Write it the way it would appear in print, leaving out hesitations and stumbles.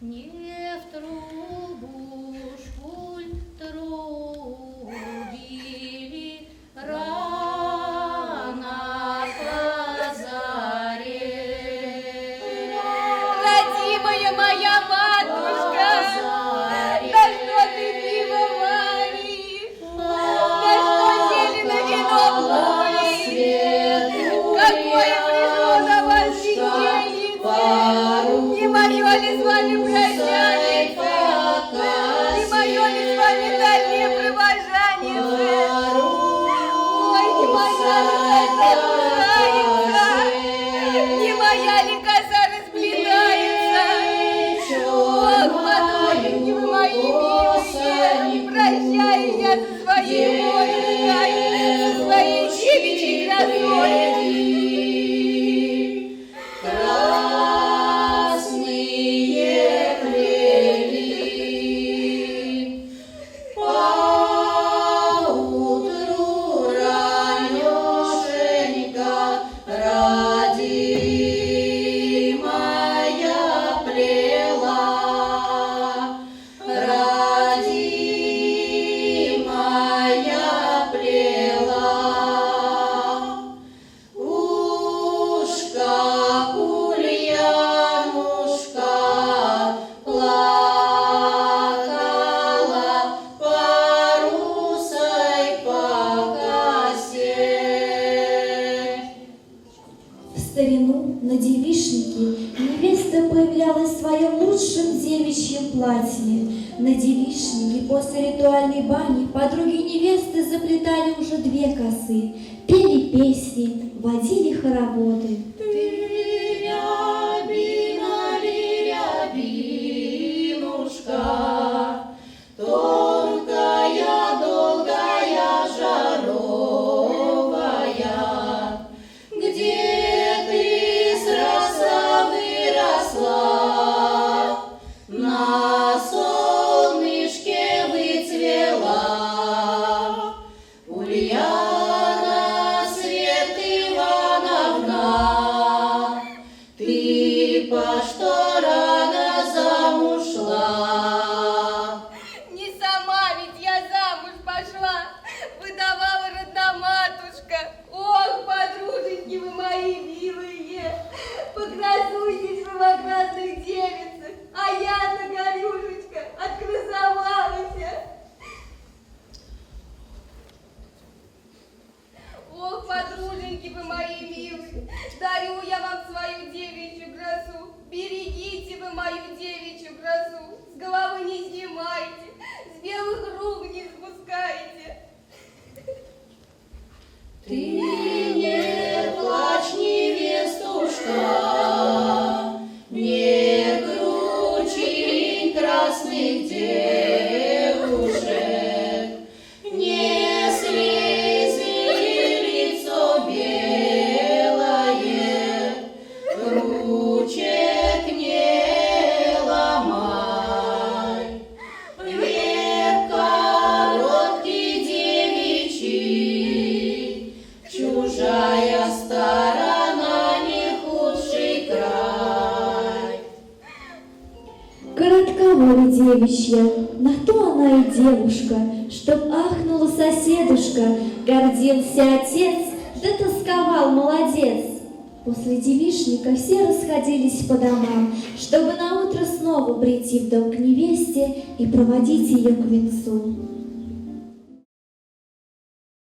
Не в трубу шпуль трубили рано позаре. Родимая моя матушка, да что ты пиво варишь, да что зелено вино куришь, какое пришло на вас весельице, не мое ли с вами прощанице, не мое ли с вами дальнее провожанице, ой, не моя ли коса разбирается, не моя ли коса расплетается, ох, подруги вы мои милые, прощаю я со своей Олечкой, со своей девичьей красой. Красные плели поутру ранешенька, родимая плела, родимая плела. Ушка Ульянушка плакала парусой по косе. В старину на девичнике невеста появлялась в своем лучшем девичьем платье. На девичнике после ритуальной бани подруги невесты заплетали уже 2 косы, пели песни, водили хороводы. Ты рябина ли рябинушка, тонкая, долгая, жаровая, где ты с росой росла, на солнышке выцвела, Ульяна Свет Ивановна, ты по что рано замуж шла? Не сама ведь я замуж пошла, выдавала родноматушка. Ох, подруженьки вы мои милые, покрасуйтесь вы во красных девицах, а я-то, Горюшечка, открасовалась. Ох, подруженьки вы мои милые, дарю я вам свою девичью красу, берегите вы мою девичью красу, с головы не снимайте, с белых рук не спускайте. Ты не плачь, невестушка, не кручи красных девушек, не слези лицо белое, ручек не ломай. Век короткий девичий, чужая сторона не худший край. Коротка воля девичья, на то она и девушка, чтоб ахнула соседушка, гордился отец, да тосковал молодец. После девичника все расходились по домам, чтобы наутро снова прийти в дом к невесте и проводить ее к венцу.